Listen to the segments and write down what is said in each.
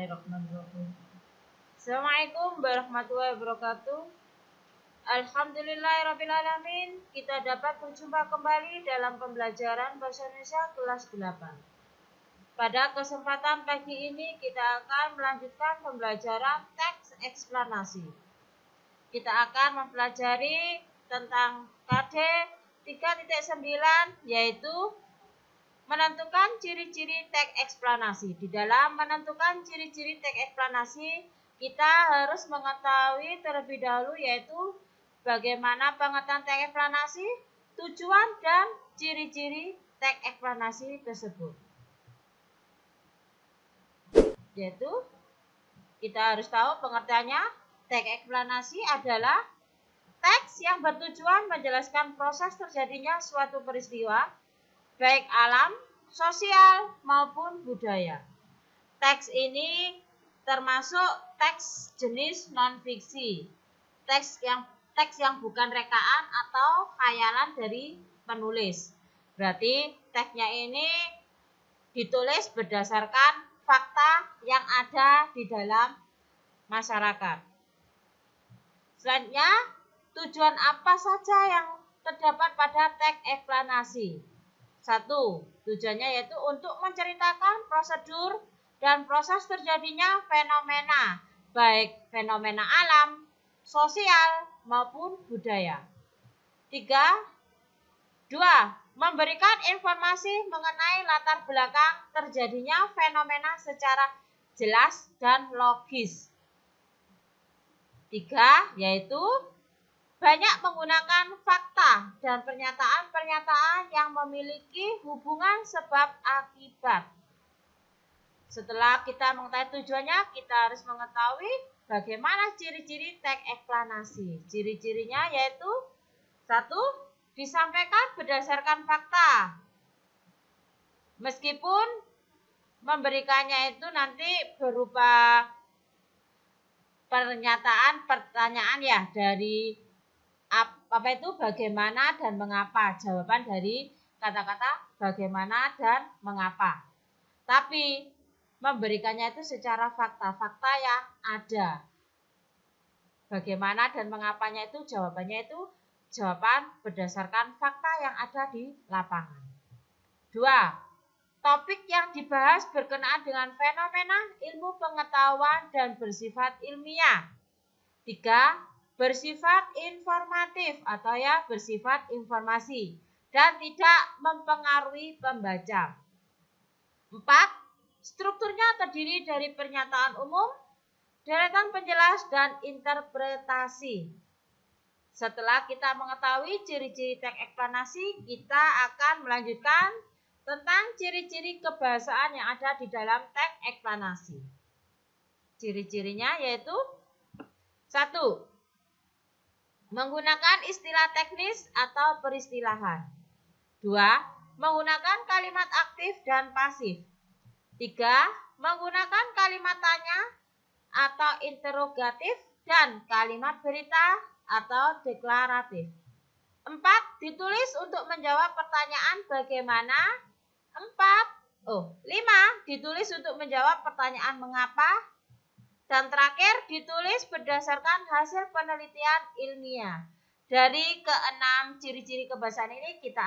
Bismillahirrahmanirrahim. Assalamualaikum warahmatullahi wabarakatuh. Alhamdulillahirrahmanirrahim. Kita dapat berjumpa kembali dalam pembelajaran Bahasa Indonesia kelas 8. Pada kesempatan pagi ini kita akan melanjutkan pembelajaran teks eksplanasi. Kita akan mempelajari tentang KD 3.9 yaitu menentukan ciri-ciri teks eksplanasi. Di dalam menentukan ciri-ciri teks eksplanasi, kita harus mengetahui terlebih dahulu yaitu bagaimana pengertian teks eksplanasi, tujuan dan ciri-ciri teks eksplanasi tersebut. Yaitu kita harus tahu pengertiannya, teks eksplanasi adalah teks yang bertujuan menjelaskan proses terjadinya suatu peristiwa baik alam, sosial, maupun budaya. Teks ini termasuk teks jenis non-fiksi, teks yang bukan rekaan atau khayalan dari penulis. Berarti teksnya ini ditulis berdasarkan fakta yang ada di dalam masyarakat. Selanjutnya, tujuan apa saja yang terdapat pada teks eksplanasi? 1. Tujuannya yaitu untuk menceritakan prosedur dan proses terjadinya fenomena, baik fenomena alam, sosial, maupun budaya. 3. 2. Memberikan informasi mengenai latar belakang terjadinya fenomena secara jelas dan logis. 3. Yaitu banyak menggunakan fakta dan pernyataan-pernyataan yang memiliki hubungan sebab akibat. Setelah kita mengetahui tujuannya, kita harus mengetahui bagaimana ciri-ciri teks eksplanasi. Ciri-cirinya yaitu 1. Disampaikan berdasarkan fakta. Meskipun memberikannya itu nanti berupa pertanyaan ya dari apa itu bagaimana dan mengapa, jawaban dari kata-kata bagaimana dan mengapa. Tapi memberikannya itu secara fakta yang ada. Bagaimana dan mengapanya itu jawabannya itu jawaban berdasarkan fakta yang ada di lapangan. 2. Topik yang dibahas berkenaan dengan fenomena ilmu pengetahuan dan bersifat ilmiah. 3. Bersifat informatif atau bersifat informasi dan tidak mempengaruhi pembaca. 4. Strukturnya terdiri dari pernyataan umum, deretan penjelas, dan interpretasi. Setelah kita mengetahui ciri-ciri teks eksplanasi, kita akan melanjutkan tentang ciri-ciri kebahasaan yang ada di dalam teks eksplanasi. Ciri-cirinya yaitu 1. Menggunakan istilah teknis atau peristilahan. 2. Menggunakan kalimat aktif dan pasif. 3. Menggunakan kalimat tanya atau interrogatif dan kalimat berita atau deklaratif. 4. Ditulis untuk menjawab pertanyaan bagaimana. 5. Ditulis untuk menjawab pertanyaan mengapa. Dan terakhir, ditulis berdasarkan hasil penelitian ilmiah. Dari ke-6 ciri-ciri kebahasaan ini kita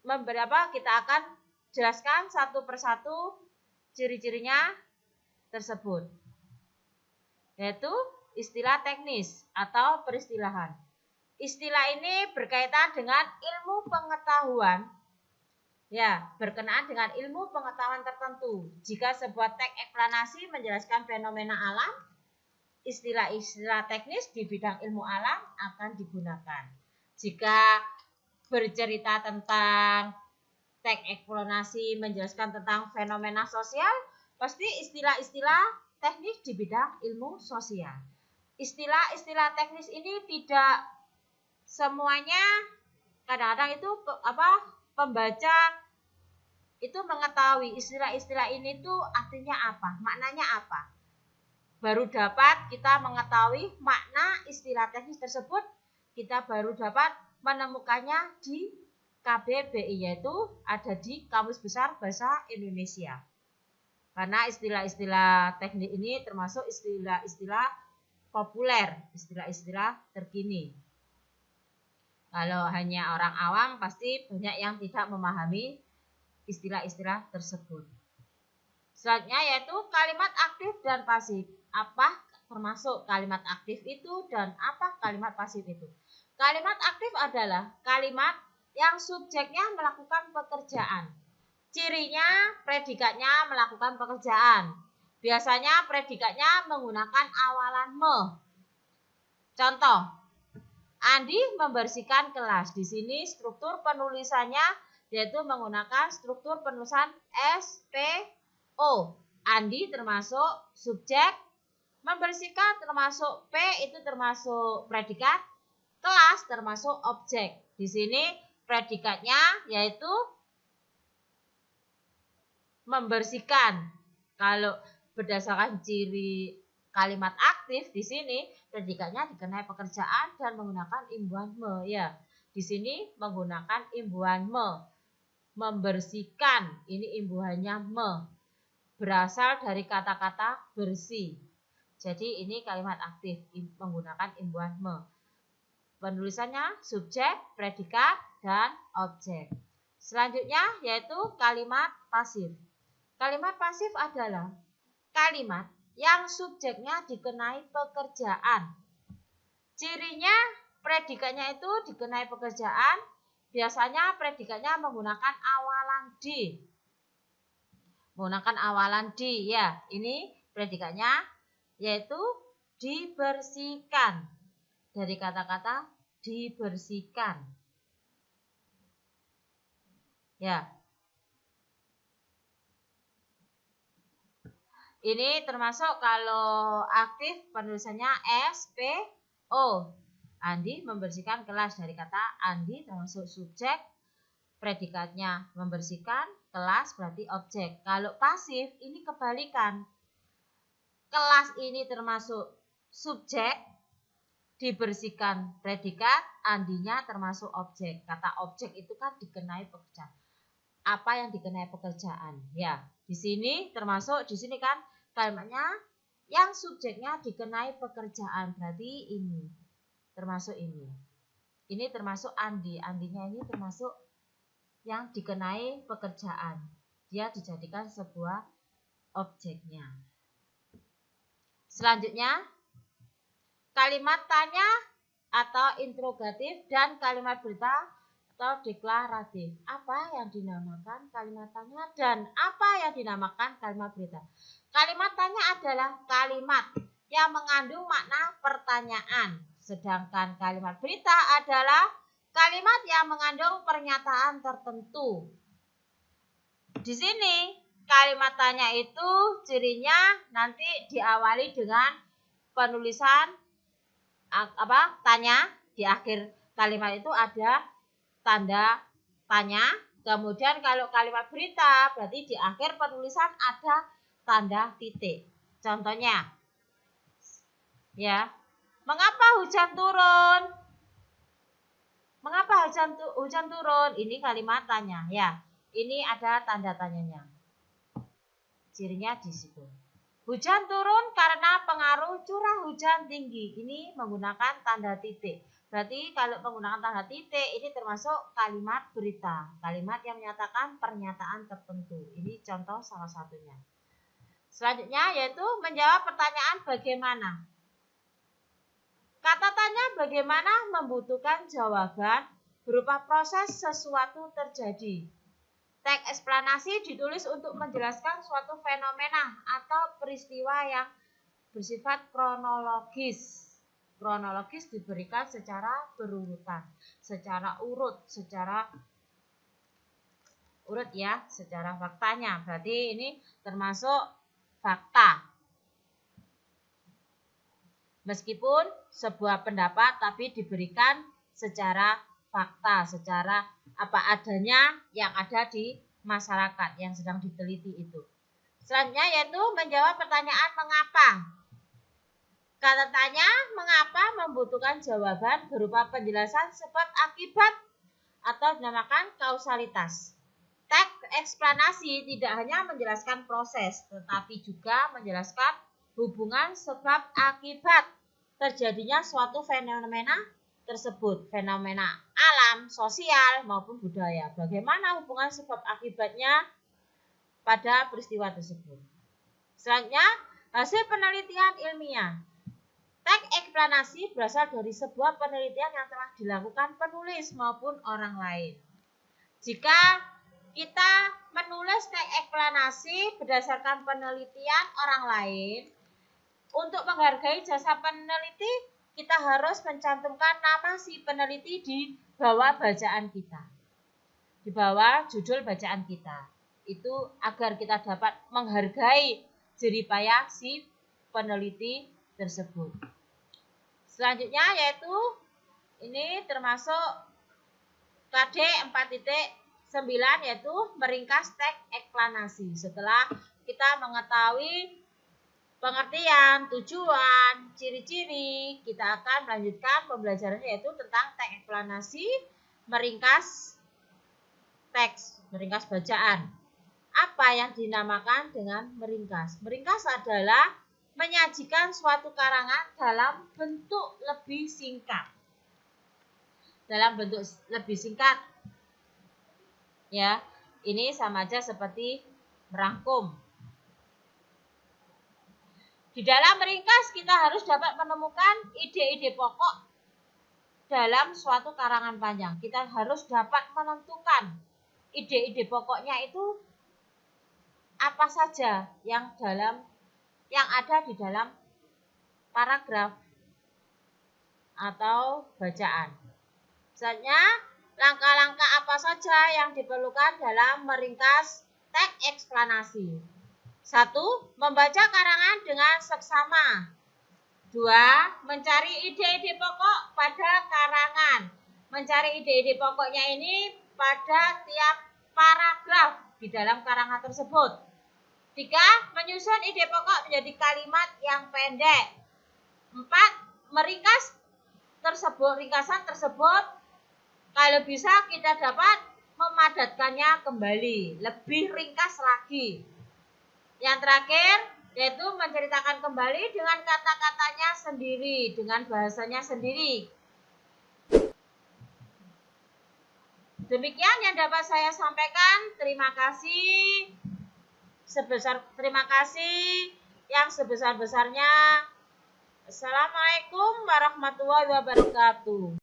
akan jelaskan satu persatu ciri-cirinya tersebut. Yaitu istilah teknis atau peristilahan. Istilah ini berkaitan dengan ilmu pengetahuan. Berkenaan dengan ilmu pengetahuan tertentu. Jika sebuah teks eksplanasi menjelaskan fenomena alam, istilah-istilah teknis di bidang ilmu alam akan digunakan. Jika bercerita tentang teks eksplanasi menjelaskan tentang fenomena sosial, pasti istilah-istilah teknis di bidang ilmu sosial. Istilah-istilah teknis ini tidak semuanya, kadang-kadang itu pembaca itu mengetahui istilah-istilah ini tuh artinya apa, maknanya apa. Baru dapat kita mengetahui makna istilah teknis tersebut, kita baru dapat menemukannya di KBBI, yaitu ada di Kamus Besar Bahasa Indonesia. Karena istilah-istilah teknik ini termasuk istilah-istilah populer, istilah-istilah terkini. Kalau hanya orang awam pasti banyak yang tidak memahami istilah-istilah tersebut. Selanjutnya yaitu kalimat aktif dan pasif. Apa termasuk kalimat aktif itu dan apa kalimat pasif itu? Kalimat aktif adalah kalimat yang subjeknya melakukan pekerjaan. Cirinya predikatnya melakukan pekerjaan. Biasanya predikatnya menggunakan awalan me. Contoh, Andi membersihkan kelas. Di sini struktur penulisannya yaitu menggunakan struktur penulisan SPO. Andi termasuk subjek, membersihkan termasuk P itu termasuk predikat, kelas termasuk objek. Di sini predikatnya yaitu membersihkan. Kalau berdasarkan ciri kalimat aktif di sini predikatnya dikenai pekerjaan dan menggunakan imbuhan me ya. Di sini menggunakan imbuhan me. Membersihkan, ini imbuhannya me. Berasal dari kata-kata bersih. Jadi ini kalimat aktif menggunakan imbuhan me. Penulisannya subjek, predikat, dan objek. Selanjutnya yaitu kalimat pasif. Kalimat pasif adalah kalimat yang subjeknya dikenai pekerjaan. Cirinya predikatnya itu dikenai pekerjaan. Biasanya predikatnya menggunakan awalan di. Menggunakan awalan di ya. Ini predikatnya yaitu dibersihkan. Dari kata-kata dibersihkan. Ya. Ini termasuk kalau aktif penulisannya SPO. Andi membersihkan kelas. Dari kata Andi termasuk subjek, predikatnya membersihkan, kelas berarti objek. Kalau pasif ini kebalikan. Kelas ini termasuk subjek, dibersihkan predikat, Andinya termasuk objek. Kata objek itu kan dikenai pekerjaan. Apa yang dikenai pekerjaan? Ya, di sini termasuk di sini kan kalimatnya yang subjeknya dikenai pekerjaan. Berarti ini termasuk ini. Ini termasuk Andi. Andinya ini termasuk yang dikenai pekerjaan. Dia dijadikan sebuah objeknya. Selanjutnya kalimat tanya atau interrogatif dan kalimat berita atau deklaratif. Apa yang dinamakan kalimat tanya dan apa yang dinamakan kalimat berita? Kalimat tanya adalah kalimat yang mengandung makna pertanyaan. Sedangkan kalimat berita adalah kalimat yang mengandung pernyataan tertentu. Di sini kalimat tanya itu cirinya nanti diawali dengan penulisan tanya. Di akhir kalimat itu ada tanda tanya. Kemudian kalau kalimat berita berarti di akhir penulisan ada tanda titik. Contohnya ya, mengapa hujan turun? Mengapa hujan turun? Ini kalimat tanya ya. Ini ada tanda tanyanya. Cirinya di situ. Hujan turun karena pengaruh curah hujan tinggi. Ini menggunakan tanda titik. Berarti kalau menggunakan tanda titik ini termasuk kalimat berita. Kalimat yang menyatakan pernyataan tertentu. Ini contoh salah satunya. Selanjutnya yaitu menjawab pertanyaan bagaimana. Kata tanya bagaimana membutuhkan jawaban berupa proses sesuatu terjadi. Teks eksplanasi ditulis untuk menjelaskan suatu fenomena atau peristiwa yang bersifat kronologis. Kronologis diberikan secara berurutan, secara urut ya, secara faktanya. Berarti ini termasuk fakta. Meskipun sebuah pendapat tapi diberikan secara fakta, secara apa adanya yang ada di masyarakat yang sedang diteliti itu. Selanjutnya yaitu menjawab pertanyaan mengapa. Kata tanya mengapa membutuhkan jawaban berupa penjelasan sebab akibat atau dinamakan kausalitas. Teks eksplanasi tidak hanya menjelaskan proses, tetapi juga menjelaskan hubungan sebab akibat terjadinya suatu fenomena tersebut, fenomena alam, sosial, maupun budaya. Bagaimana hubungan sebab akibatnya pada peristiwa tersebut. Selanjutnya, hasil penelitian ilmiah. Teks eksplanasi berasal dari sebuah penelitian yang telah dilakukan penulis maupun orang lain. Jika kita menulis teks eksplanasi berdasarkan penelitian orang lain, untuk menghargai jasa peneliti, kita harus mencantumkan nama si peneliti di bawah bacaan kita. Di bawah judul bacaan kita. Itu agar kita dapat menghargai jeripayah si peneliti tersebut. Selanjutnya yaitu ini termasuk KD 4.9 yaitu meringkas teks eksplanasi. Setelah kita mengetahui pengertian, tujuan, ciri-ciri, kita akan melanjutkan pembelajaran yaitu tentang teks eksplanasi, meringkas teks, meringkas bacaan. Apa yang dinamakan dengan meringkas? Meringkas adalah menyajikan suatu karangan dalam bentuk lebih singkat. Dalam bentuk lebih singkat. Ya, ini sama aja seperti merangkum. Di dalam meringkas kita harus dapat menemukan ide-ide pokok dalam suatu karangan panjang. Kita harus dapat menentukan ide-ide pokoknya itu apa saja yang ada di dalam paragraf atau bacaan. Misalnya, langkah-langkah apa saja yang diperlukan dalam meringkas teks eksplanasi. 1. Membaca karangan dengan seksama. 2. Mencari ide-ide pokok pada karangan. Mencari ide-ide pokoknya ini pada tiap paragraf di dalam karangan tersebut. 3. Menyusun ide pokok menjadi kalimat yang pendek. 4. Meringkas ringkasan tersebut. Kalau bisa kita dapat memadatkannya kembali, lebih ringkas lagi. Yang terakhir yaitu menceritakan kembali dengan kata-katanya sendiri, dengan bahasanya sendiri. Demikian yang dapat saya sampaikan. Terima kasih yang sebesar-besarnya. Assalamualaikum warahmatullahi wabarakatuh.